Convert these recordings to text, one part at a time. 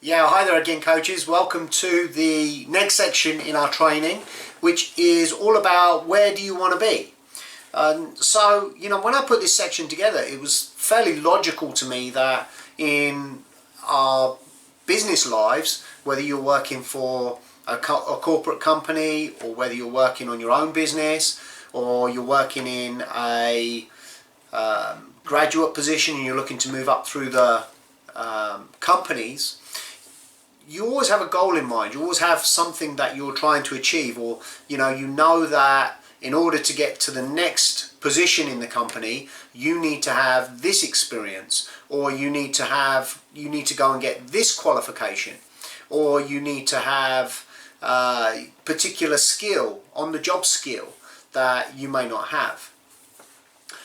Yeah, hi there again, coaches. Welcome to the next section in our training, which is all about where do you want to be. So, when I put this section together, it was fairly logical to me that in our business lives, whether you're working for a corporate company or whether you're working on your own business or you're working in a graduate position and you're looking to move up through the companies, you always have a goal in mind. You always have something that you're trying to achieve, or you know that in order to get to the next position in the company, you need to have this experience, or you need to go and get this qualification, or you need to have particular skill, on the job skill that you may not have.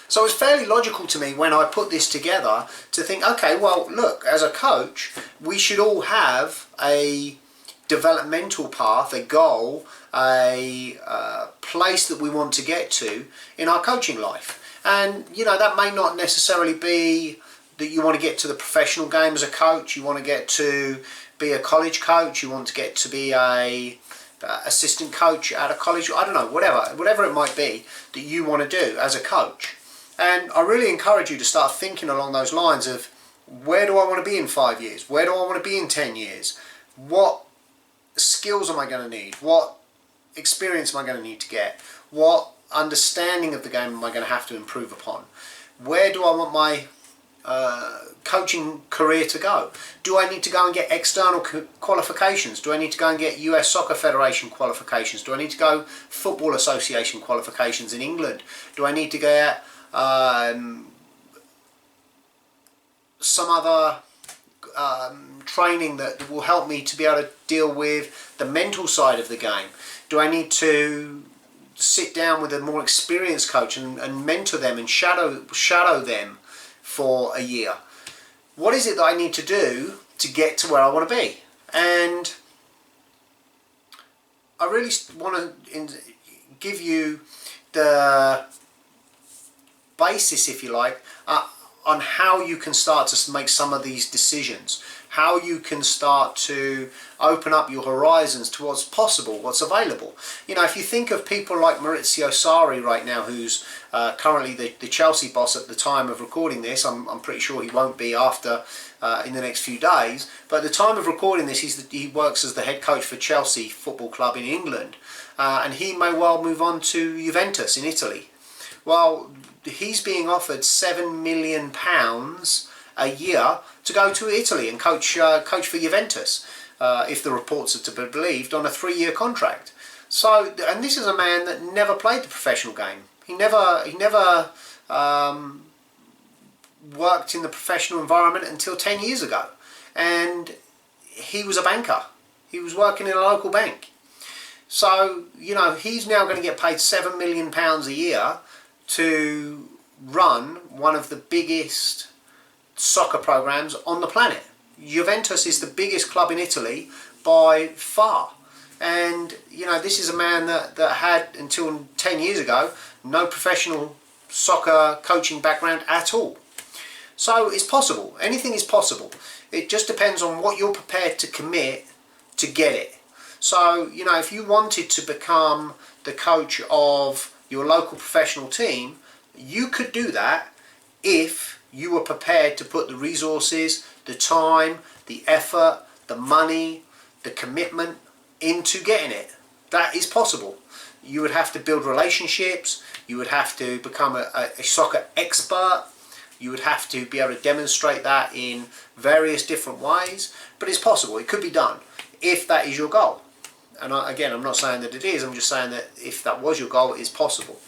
So it's fairly logical to me when I put this together to think, okay, well, look, as a coach, we should all have a developmental path, a goal, a place that we want to get to in our coaching life. And, that may not necessarily be that you want to get to the professional game as a coach, you want to get to be a college coach, you want to get to be a assistant coach at a college, I don't know, whatever it might be that you want to do as a coach. And I really encourage you to start thinking along those lines of, where do I want to be in 5 years? Where do I want to be in 10 years? What skills am I going to need? What experience am I going to need to get? What understanding of the game am I going to have to improve upon? Where do I want my coaching career to go? Do I need to go and get external qualifications? Do I need to go and get US Soccer Federation qualifications? Do I need to go Football Association qualifications in England? Do I need to get some other training that will help me to be able to deal with the mental side of the game? Do I need to sit down with a more experienced coach and mentor them and shadow them for a year? What is it that I need to do to get to where I want to be? And I really want to give you the basis, if you like, on how you can start to make some of these decisions, how you can start to open up your horizons to what's possible, what's available. If you think of people like Maurizio Sarri right now, who's currently the Chelsea boss at the time of recording this. I'm pretty sure he won't be after in the next few days, but at the time of recording this, he works as the head coach for Chelsea Football Club in England, and he may well move on to Juventus in Italy. Well, he's being offered £7 million a year to go to Italy and coach for Juventus, if the reports are to be believed, on a 3-year contract. So, and this is a man that never played the professional game. He never worked in the professional environment until 10 years ago, and he was a banker. He was working in a local bank. So, he's now going to get paid £7 million a year to run one of the biggest soccer programs on the planet. Juventus is the biggest club in Italy by far. And, this is a man that had, until 10 years ago, no professional soccer coaching background at all. So it's possible. Anything is possible. It just depends on what you're prepared to commit to get it. So, if you wanted to become the coach of your local professional team, you could do that if you were prepared to put the resources, the time, the effort, the money, the commitment into getting it. That is possible. You would have to build relationships, you would have to become a soccer expert, you would have to be able to demonstrate that in various different ways, but it's possible. It could be done if that is your goal. And again, I'm not saying that it is, I'm just saying that if that was your goal, it is possible.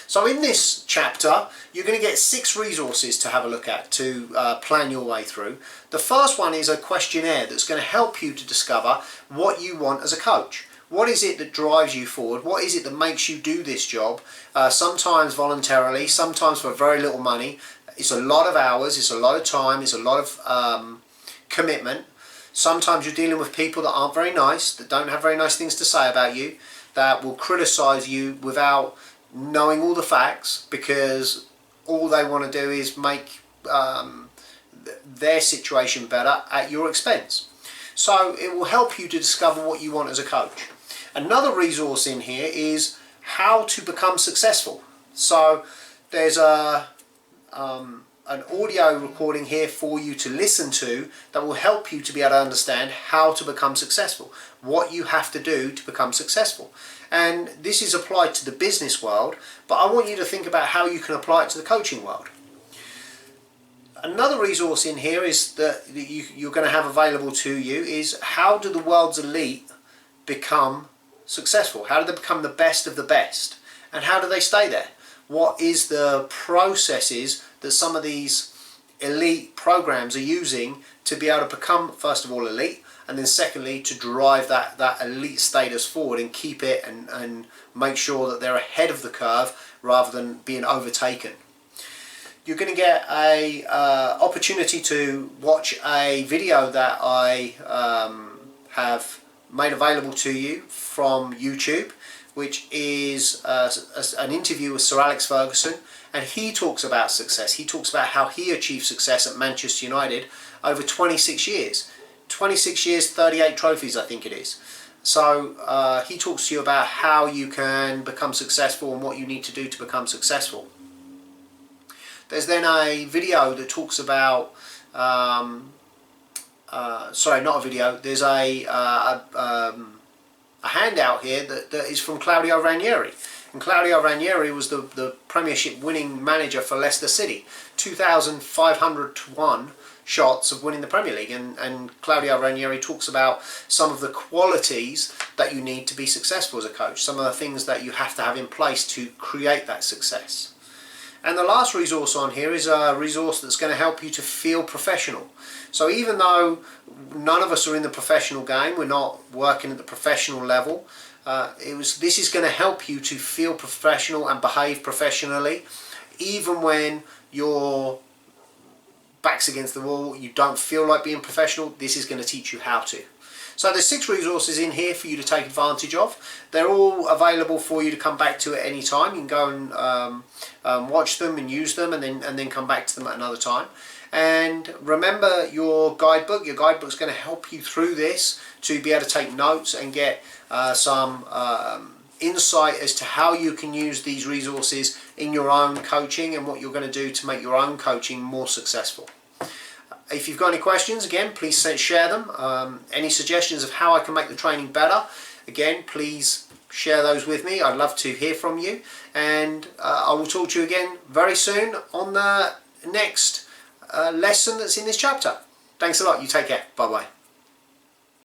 So in this chapter, you're going to get 6 resources to have a look at to plan your way through. The first one is a questionnaire that's going to help you to discover what you want as a coach. What is it that drives you forward? What is it that makes you do this job? Sometimes voluntarily, sometimes for very little money. It's a lot of hours, it's a lot of time, it's a lot of commitment. Sometimes you're dealing with people that aren't very nice, that don't have very nice things to say about you, that will criticize you without knowing all the facts, because all they want to do is make their situation better at your expense. So it will help you to discover what you want as a coach. Another resource in here is how to become successful. So there's an audio recording here for you to listen to that will help you to be able to understand how to become successful, what you have to do to become successful. And this is applied to the business world, but I want you to think about how you can apply it to the coaching world. Another resource in here is that you're going to have available to you is how do the world's elite become successful? How do they become the best of the best? And how do they stay there? What is the processes that some of these elite programs are using to be able to become, first of all, elite, and then secondly, to drive that elite status forward and keep it and make sure that they're ahead of the curve rather than being overtaken. You're going to get a opportunity to watch a video that I have made available to you from YouTube, which is an interview with Sir Alex Ferguson, and he talks about success. He talks about how he achieved success at Manchester United over 26 years. 26 years, 38 trophies, I think it is. So he talks to you about how you can become successful and what you need to do to become successful. There's then a video that talks about, sorry, not a video, there's a handout here that is from Claudio Ranieri. And Claudio Ranieri was the Premiership winning manager for Leicester City. 2,500 to 1 shots of winning the Premier League. And Claudio Ranieri talks about some of the qualities that you need to be successful as a coach. Some of the things that you have to have in place to create that success. And the last resource on here is a resource that's going to help you to feel professional. So even though none of us are in the professional game, we're not working at the professional level, this is going to help you to feel professional and behave professionally, even when your back's against the wall, you don't feel like being professional. This is going to teach you how to. So there's 6 resources in here for you to take advantage of. They're all available for you to come back to at any time. You can go and watch them and use them, and then come back to them at another time. And remember your guidebook. Your guidebook is going to help you through this to be able to take notes and get some insight as to how you can use these resources in your own coaching and what you're going to do to make your own coaching more successful. If you've got any questions, again, please share them. Any suggestions of how I can make the training better, again, please share those with me. I'd love to hear from you. And I will talk to you again very soon on the next lesson that's in this chapter. Thanks a lot. You take care. Bye-bye.